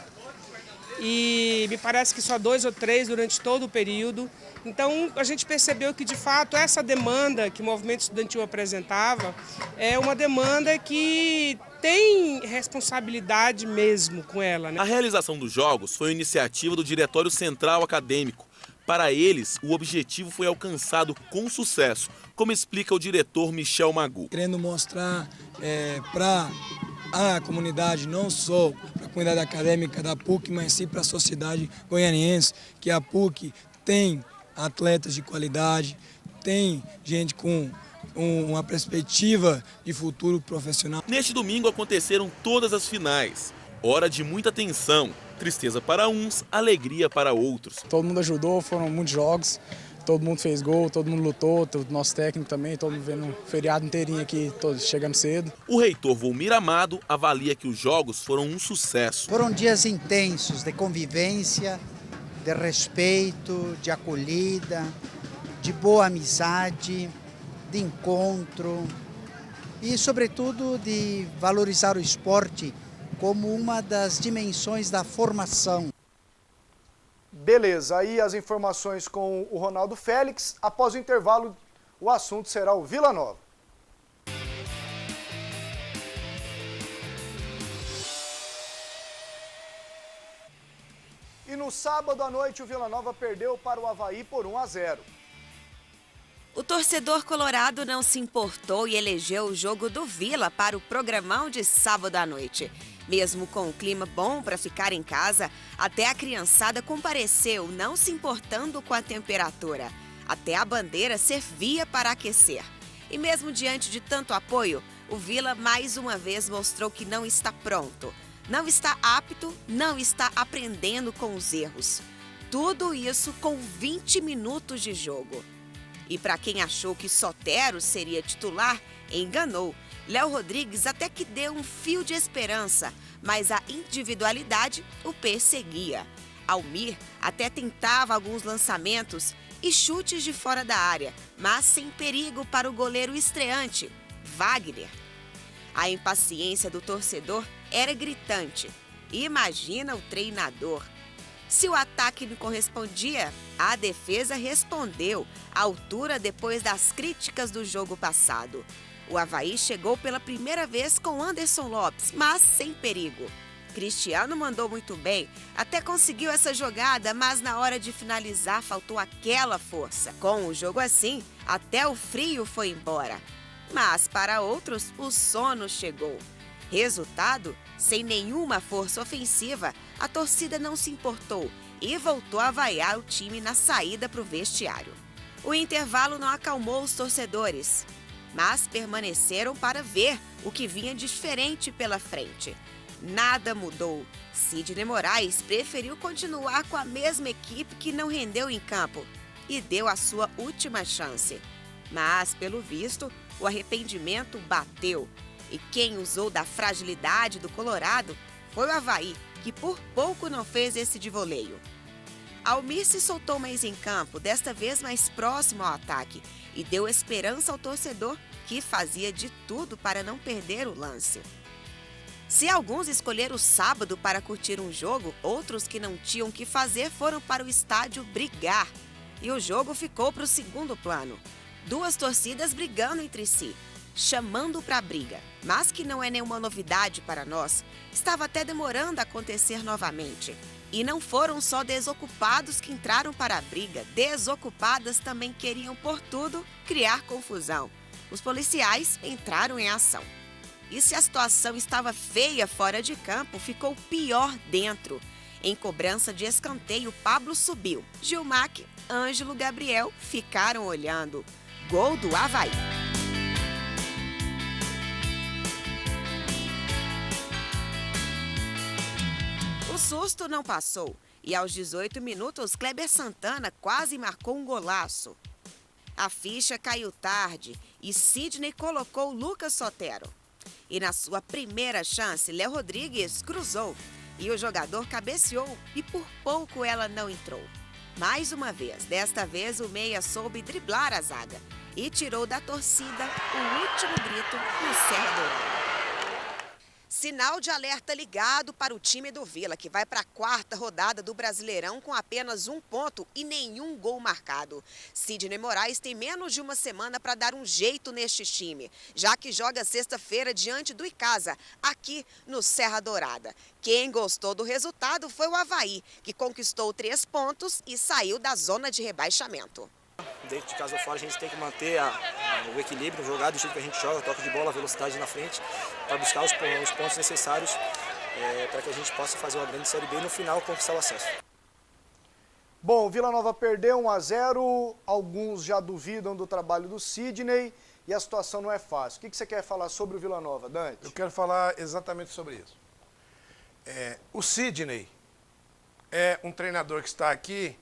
e me parece que só 2 ou 3 durante todo o período. Então a gente percebeu que de fato essa demanda que o movimento estudantil apresentava é uma demanda que tem responsabilidade mesmo com ela, né? A realização dos Jogos foi iniciativa do Diretório Central Acadêmico. Para eles, o objetivo foi alcançado com sucesso, como explica o diretor Michel Magu. Querendo mostrar para a comunidade, não só para a comunidade acadêmica da PUC, mas sim para a sociedade goianiense, que a PUC tem atletas de qualidade, tem gente com uma perspectiva de futuro profissional. Neste domingo aconteceram todas as finais. Hora de muita tensão, tristeza para uns, alegria para outros. Todo mundo ajudou, foram muitos jogos, todo mundo fez gol, todo mundo lutou, o nosso técnico também, todo mundo vendo o feriado inteirinho aqui, todos chegando cedo. O reitor Volmir Amado avalia que os jogos foram um sucesso. Foram dias intensos de convivência, de respeito, de acolhida, de boa amizade, de encontro e, sobretudo, de valorizar o esporte como uma das dimensões da formação. Beleza, aí as informações com o Ronaldo Félix. Após o intervalo, o assunto será o Vila Nova. E no sábado à noite, o Vila Nova perdeu para o Avaí por 1-0. O torcedor colorado não se importou e elegeu o jogo do Vila para o programão de sábado à noite. Mesmo com o clima bom para ficar em casa, até a criançada compareceu, não se importando com a temperatura. Até a bandeira servia para aquecer. E mesmo diante de tanto apoio, o Vila mais uma vez mostrou que não está pronto. Não está apto, não está aprendendo com os erros. Tudo isso com 20 minutos de jogo. E para quem achou que Sotero seria titular, enganou. Léo Rodrigues até que deu um fio de esperança, mas a individualidade o perseguia. Almir até tentava alguns lançamentos e chutes de fora da área, mas sem perigo para o goleiro estreante, Wagner. A impaciência do torcedor era gritante. Imagina o treinador. Se o ataque não correspondia, a defesa respondeu à altura depois das críticas do jogo passado. O Avaí chegou pela primeira vez com Anderson Lopes, mas sem perigo. Cristiano mandou muito bem, até conseguiu essa jogada, mas na hora de finalizar faltou aquela força. Com o jogo assim, até o frio foi embora. Mas para outros, o sono chegou. Resultado, sem nenhuma força ofensiva, a torcida não se importou e voltou a vaiar o time na saída para o vestiário. O intervalo não acalmou os torcedores, mas permaneceram para ver o que vinha diferente pela frente. Nada mudou. Sidney Moraes preferiu continuar com a mesma equipe que não rendeu em campo e deu a sua última chance. Mas, pelo visto, o arrependimento bateu. E quem usou da fragilidade do Colorado foi o Avaí, que por pouco não fez esse de voleio. Almir se soltou mais em campo, desta vez mais próximo ao ataque, e deu esperança ao torcedor, que fazia de tudo para não perder o lance. Se alguns escolheram o sábado para curtir um jogo, outros que não tinham o que fazer foram para o estádio brigar. E o jogo ficou para o segundo plano. Duas torcidas brigando entre si, chamando para a briga. Mas que não é nenhuma novidade para nós, estava até demorando a acontecer novamente. E não foram só desocupados que entraram para a briga, desocupadas também queriam, por tudo, criar confusão. Os policiais entraram em ação. E se a situação estava feia fora de campo, ficou pior dentro. Em cobrança de escanteio, Pablo subiu. Gilmac, Ângelo, Gabriel ficaram olhando. Gol do Avaí. O susto não passou. E aos 18 minutos, Kleber Santana quase marcou um golaço. A ficha caiu tarde e Sidney colocou Lucas Sotero. E na sua primeira chance, Léo Rodrigues cruzou e o jogador cabeceou e por pouco ela não entrou. Mais uma vez, desta vez o meia soube driblar a zaga e tirou da torcida o último grito no Serra Dourada. Sinal de alerta ligado para o time do Vila, que vai para a quarta rodada do Brasileirão com apenas 1 ponto e nenhum gol marcado. Sidney Moraes tem menos de uma semana para dar um jeito neste time, já que joga sexta-feira diante do Icasa, aqui no Serra Dourada. Quem gostou do resultado foi o Avaí, que conquistou 3 pontos e saiu da zona de rebaixamento. Dentro de casa ou fora, a gente tem que manter o equilíbrio, jogar do jeito que a gente joga, toque de bola, velocidade na frente, para buscar os pontos necessários para que a gente possa fazer uma grande Série B e no final conquistar o acesso. Bom, o Vila Nova perdeu 1-0, alguns já duvidam do trabalho do Sidney e a situação não é fácil. O que você quer falar sobre o Vila Nova, Dante? Eu quero falar exatamente sobre isso. O Sidney é um treinador que está aqui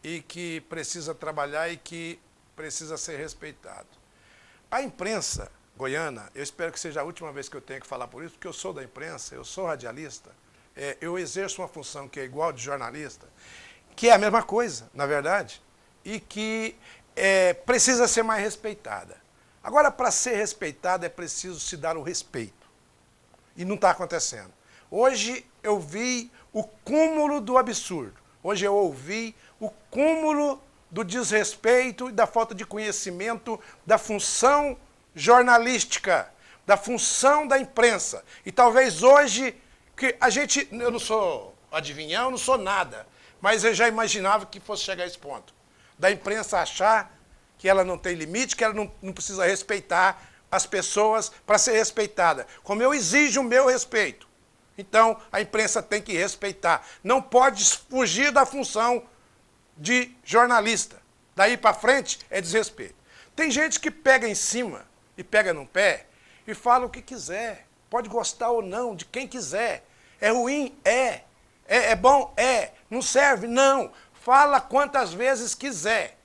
e que precisa trabalhar e que precisa ser respeitado. A imprensa goiana, eu espero que seja a última vez que eu tenho que falar por isso, porque eu sou da imprensa, eu sou radialista, eu exerço uma função que é igual de jornalista, que é a mesma coisa, na verdade, e que precisa ser mais respeitada. Agora, para ser respeitada, é preciso se dar o respeito. E não está acontecendo. Hoje eu vi o cúmulo do absurdo. Hoje eu ouvi o cúmulo do desrespeito e da falta de conhecimento da função jornalística, da função da imprensa. E talvez hoje, que a gente, eu não sou adivinhão, eu não sou nada, mas eu já imaginava que fosse chegar a esse ponto. Da imprensa achar que ela não tem limite, que ela não precisa respeitar as pessoas para ser respeitada. Como eu exijo o meu respeito. Então, a imprensa tem que respeitar. Não pode fugir da função de jornalista. Daí para frente é desrespeito. Tem gente que pega em cima e pega no pé e fala o que quiser. Pode gostar ou não, de quem quiser. É ruim? É. É bom? É. Não serve? Não. Fala quantas vezes quiser.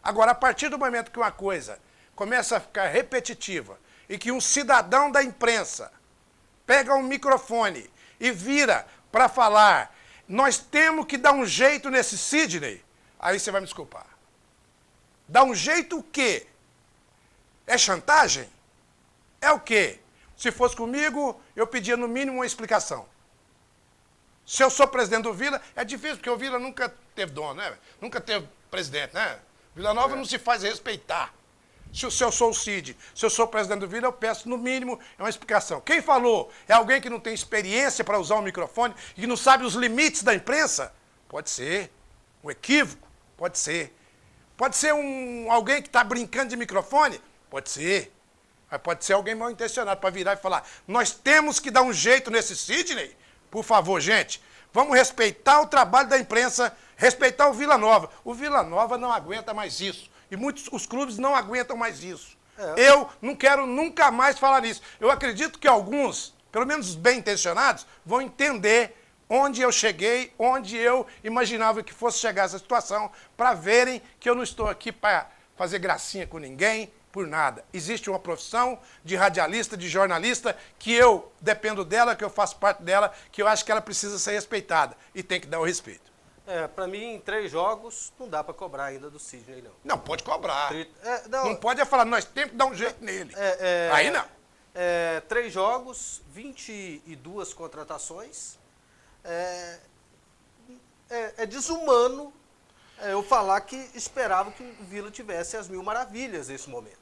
Agora, a partir do momento que uma coisa começa a ficar repetitiva e que um cidadão da imprensa pega um microfone e vira para falar, nós temos que dar um jeito nesse Sidney, aí você vai me desculpar. Dar um jeito o quê? É chantagem? É o quê? Se fosse comigo, eu pedia no mínimo uma explicação. Se eu sou presidente do Vila, é difícil, porque o Vila nunca teve dono, né? Nunca teve presidente, né? Vila Nova não se faz respeitar. Se eu sou o Cid, se eu sou o presidente do Vila, eu peço, no mínimo, uma explicação. Quem falou é alguém que não tem experiência para usar o microfone e que não sabe os limites da imprensa? Pode ser. Um equívoco? Pode ser. Pode ser alguém que está brincando de microfone? Pode ser. Mas pode ser alguém mal intencionado para virar e falar: nós temos que dar um jeito nesse Sidney. Por favor, gente, vamos respeitar o trabalho da imprensa, respeitar o Vila Nova. O Vila Nova não aguenta mais isso. E os clubes não aguentam mais isso. Eu não quero nunca mais falar nisso. Eu acredito que alguns, pelo menos bem intencionados, vão entender onde eu cheguei, onde eu imaginava que fosse chegar essa situação, para verem que eu não estou aqui para fazer gracinha com ninguém, por nada. Existe uma profissão de radialista, de jornalista, que eu dependo dela, que eu faço parte dela, que eu acho que ela precisa ser respeitada. E tem que dar o respeito. Para mim, em 3 jogos, não dá para cobrar ainda do Sidney, não. Não, pode cobrar. Não pode falar, nós temos que dar um jeito nele. Aí não. 3 jogos, 22 contratações. É desumano eu falar que esperava que o Vila tivesse as 1000 maravilhas nesse momento.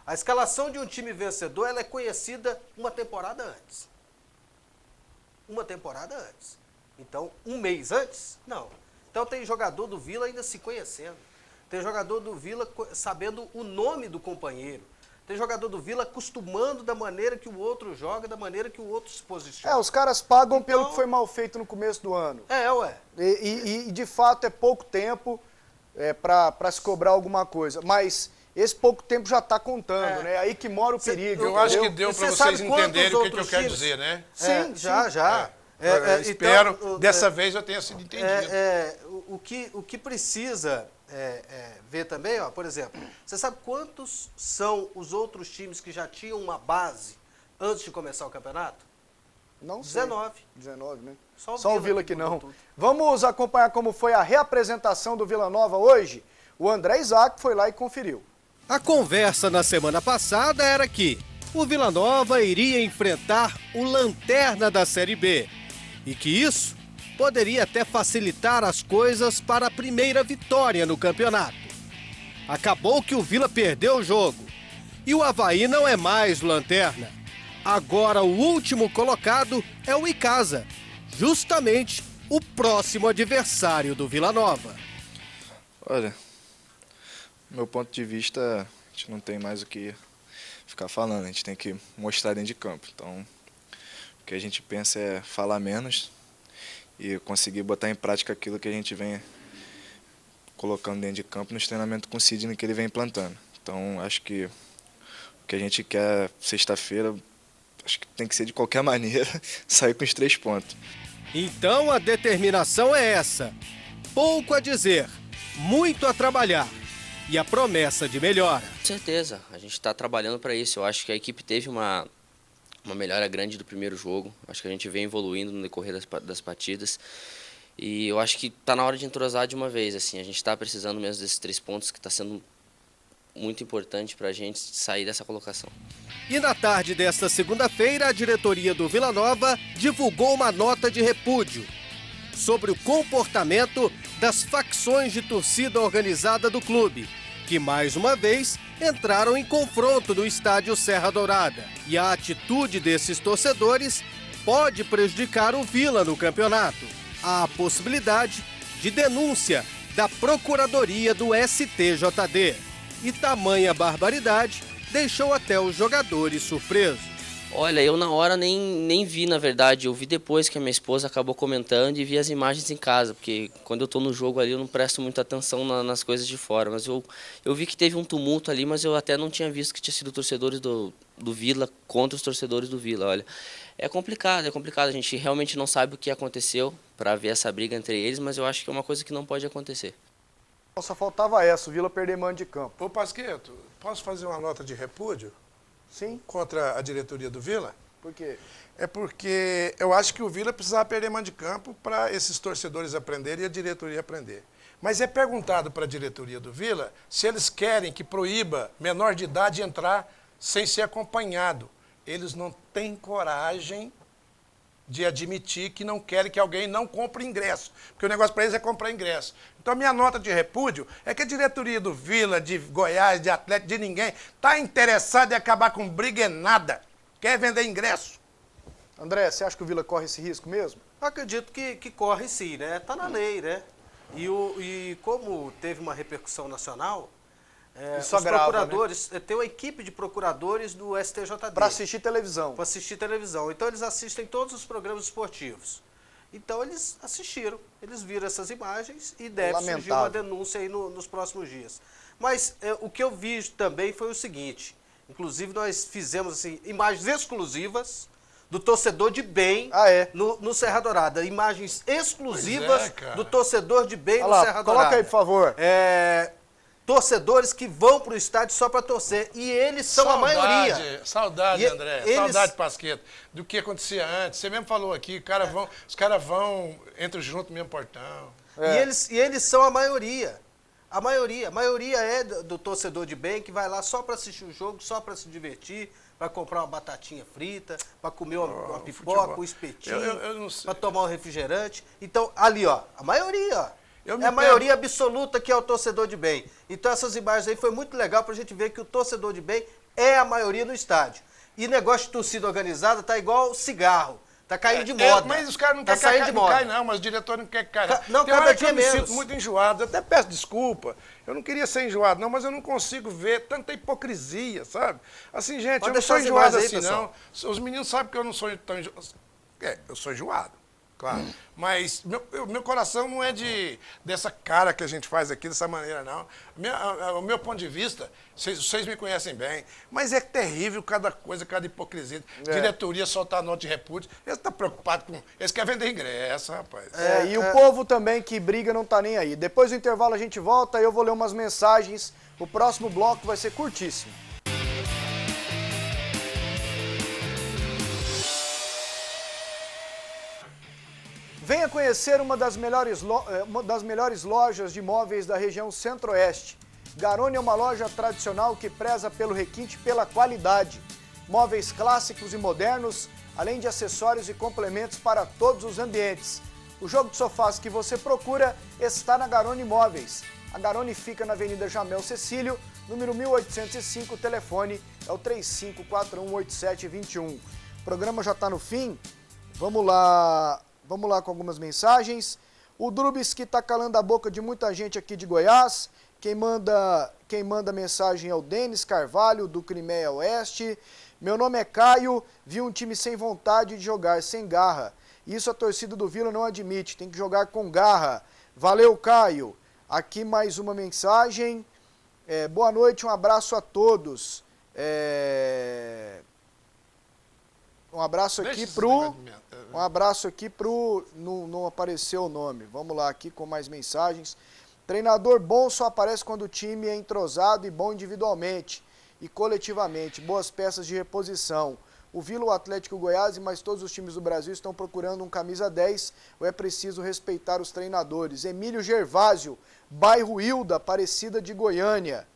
A escalação de um time vencedor, ela é conhecida uma temporada antes. Uma temporada antes. Então, um mês antes? Não. Então, tem jogador do Vila ainda se conhecendo. Tem jogador do Vila sabendo o nome do companheiro. Tem jogador do Vila acostumando da maneira que o outro joga, da maneira que o outro se posiciona. Os caras pagam pelo que foi mal feito no começo do ano. Ué. E de fato, é pouco tempo para se cobrar alguma coisa. Mas esse pouco tempo já está contando, né? Aí que mora o perigo. Eu acho que deu para vocês entenderem o que eu quero dizer, né? Sim, já. Espero, então, dessa vez eu tenha sido entendido. O que precisa ver também, por exemplo, você sabe quantos são os outros times que já tinham uma base antes de começar o campeonato? Não sei. 19, né? Só o Vila que não. Vamos acompanhar como foi a reapresentação do Vila Nova hoje? O André Isaac foi lá e conferiu. A conversa na semana passada era que o Vila Nova iria enfrentar o Lanterna da Série B e que isso poderia até facilitar as coisas para a primeira vitória no campeonato. Acabou que o Vila perdeu o jogo e o Avaí não é mais o Lanterna. Agora o último colocado é o Icasa, justamente o próximo adversário do Vila Nova. Olha, do meu ponto de vista, a gente não tem mais o que ficar falando, a gente tem que mostrar dentro de campo. Então, o que a gente pensa é falar menos e conseguir botar em prática aquilo que a gente vem colocando dentro de campo nos treinamentos com o Sidney que ele vem implantando. Então, acho que o que a gente quer sexta-feira, acho que tem que ser de qualquer maneira, sair com os 3 pontos. Então a determinação é essa. Pouco a dizer, muito a trabalhar e a promessa de melhora. Com certeza, a gente está trabalhando para isso. Eu acho que a equipe teve uma melhora grande do primeiro jogo. Acho que a gente vem evoluindo no decorrer das partidas. E eu acho que está na hora de entrosar de uma vez. Assim. A gente está precisando mesmo desses 3 pontos, que está sendo muito importante para a gente sair dessa colocação. E na tarde desta segunda-feira, a diretoria do Vila Nova divulgou uma nota de repúdio sobre o comportamento das facções de torcida organizada do clube, que mais uma vez entraram em confronto no estádio Serra Dourada. E a atitude desses torcedores pode prejudicar o Vila no campeonato. Há a possibilidade de denúncia da Procuradoria do STJD. E tamanha barbaridade deixou até os jogadores surpresos. Olha, eu na hora nem vi, na verdade. Eu vi depois que a minha esposa acabou comentando e vi as imagens em casa, porque quando eu tô no jogo ali eu não presto muita atenção nas coisas de fora. Mas eu vi que teve um tumulto ali, mas eu até não tinha visto que tinha sido torcedores do Vila contra os torcedores do Vila. Olha, é complicado. A gente realmente não sabe o que aconteceu para ver essa briga entre eles, mas eu acho que é uma coisa que não pode acontecer. Só faltava essa, o Vila perder mando de campo. Ô Pasqueto, posso fazer uma nota de repúdio? Sim. Contra a diretoria do Vila? Por quê? É porque eu acho que o Vila precisava perder mando de campo para esses torcedores aprenderem e a diretoria aprender. Mas é perguntado para a diretoria do Vila se eles querem que proíba menor de idade entrar sem ser acompanhado. Eles não têm coragem de admitir que não querem que alguém não compre ingresso, porque o negócio para eles é comprar ingresso. Então, a minha nota de repúdio é que a diretoria do Vila, de Goiás, de Atlético, de ninguém, está interessada em acabar com briga e nada. Quer vender ingresso. André, você acha que o Vila corre esse risco mesmo? Acredito que corre sim, né? Tá na lei, né? E como teve uma repercussão nacional, Isso os agrava, procuradores, tem uma equipe de procuradores do STJD. Para assistir televisão. Para assistir televisão. Então eles assistem todos os programas esportivos. Então eles assistiram, eles viram essas imagens e deve surgir uma denúncia aí nos próximos dias. Mas o que eu vi também foi o seguinte, inclusive nós fizemos assim, imagens exclusivas do torcedor de bem no Serra Dourada. Imagens exclusivas do torcedor de bem no Serra Dourada. Coloca aí, por favor. Torcedores que vão para o estádio só para torcer. E eles são a maioria. Saudade, André. Saudade, Pasqueto, do que acontecia antes. Você mesmo falou aqui, os caras vão, entram junto no mesmo portão. E eles são a maioria. A maioria é do torcedor de bem que vai lá só para assistir o jogo, só para se divertir, para comprar uma batatinha frita, para comer uma pipoca, um espetinho, para tomar um refrigerante. Então, ali, ó, a maioria, ó. É a maioria absoluta que é o torcedor de bem. Então, essas imagens aí foi muito legal para a gente ver que o torcedor de bem é a maioria no estádio. E negócio de torcida organizada tá igual cigarro. Tá caindo de moda. Mas os caras não querem que caia, não. Mas o diretor não quer que caia. Não, cada dia menos. Eu me sinto muito enjoado. Eu até peço desculpa. Eu não queria ser enjoado, não. Mas eu não consigo ver tanta hipocrisia, sabe? Assim, gente, eu não sou enjoado assim, não. Os meninos sabem que eu não sou tão enjoado. Eu sou enjoado, claro. Mas meu coração não é dessa cara que a gente faz aqui, dessa maneira, não. O meu ponto de vista, vocês me conhecem bem, mas é terrível cada coisa, cada hipocrisia. Diretoria soltar nota de repúdio, eles estão preocupados com... Eles querem vender ingresso, rapaz. E o povo também que briga não tá nem aí. Depois do intervalo a gente volta e eu vou ler umas mensagens. O próximo bloco vai ser curtíssimo. Venha conhecer uma das melhores lojas de móveis da região Centro-Oeste. Garoni é uma loja tradicional que preza pelo requinte e pela qualidade. Móveis clássicos e modernos, além de acessórios e complementos para todos os ambientes. O jogo de sofás que você procura está na Garoni Móveis. A Garoni fica na Avenida Jamel Cecílio, número 1805, o telefone é o 35418721. O programa já está no fim, vamos lá com algumas mensagens. O Drubis que está calando a boca de muita gente aqui de Goiás. Quem manda mensagem é o Denis Carvalho, do Crimeia Oeste. Meu nome é Caio, vi um time sem vontade de jogar, sem garra. Isso a torcida do Vila não admite, tem que jogar com garra. Valeu, Caio. Aqui mais uma mensagem. Boa noite, um abraço a todos. Um abraço aqui pro... Não apareceu o nome. Vamos lá aqui com mais mensagens. Treinador bom só aparece quando o time é entrosado e bom individualmente e coletivamente. Boas peças de reposição. O Vila, o Atlético Goiás e mais todos os times do Brasil estão procurando um camisa 10 ou é preciso respeitar os treinadores. Emílio Gervásio, bairro Hilda, Aparecida de Goiânia.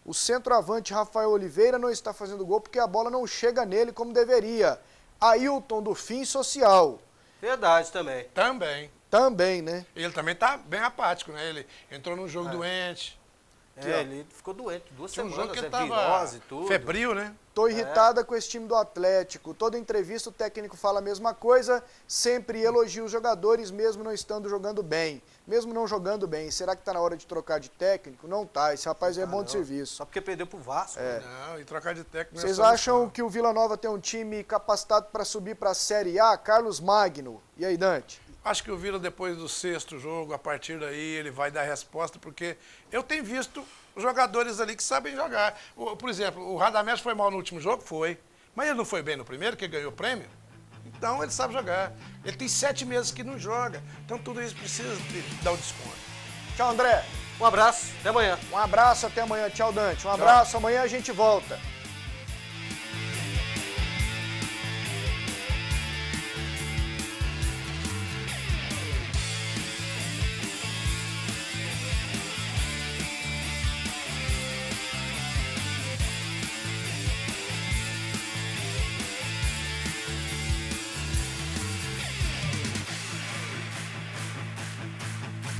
O centroavante Rafael Oliveira não está fazendo gol porque a bola não chega nele como deveria. Ailton do Fim Social. Verdade também. Também, né? Ele também tá bem apático, né? Ele entrou num jogo doente. Ele ficou doente 2 semanas, jogo que ele tava virose, tudo. febril, né? Tô irritada com esse time do Atlético. Toda entrevista o técnico fala a mesma coisa, sempre elogia os jogadores, mesmo não estando jogando bem. Mesmo não jogando bem. Será que tá na hora de trocar de técnico? Não tá. Esse rapaz é bom de serviço. Só porque perdeu pro Vasco. Não, e trocar de técnico. Vocês acham que o Vila Nova tem um time capacitado para subir para a Série A? Carlos Magno. E aí, Dante? Acho que o Vila, depois do 6º jogo, a partir daí, ele vai dar resposta, porque eu tenho visto jogadores ali que sabem jogar. Por exemplo, o Radamés foi mal no último jogo? Foi. Mas ele não foi bem no primeiro, que ganhou o prêmio? Então, ele sabe jogar. Ele tem 7 meses que não joga. Então, tudo isso precisa dar um desconto. Tchau, André. Um abraço, até amanhã. Um abraço, até amanhã. Tchau, Dante. Um abraço, amanhã a gente volta.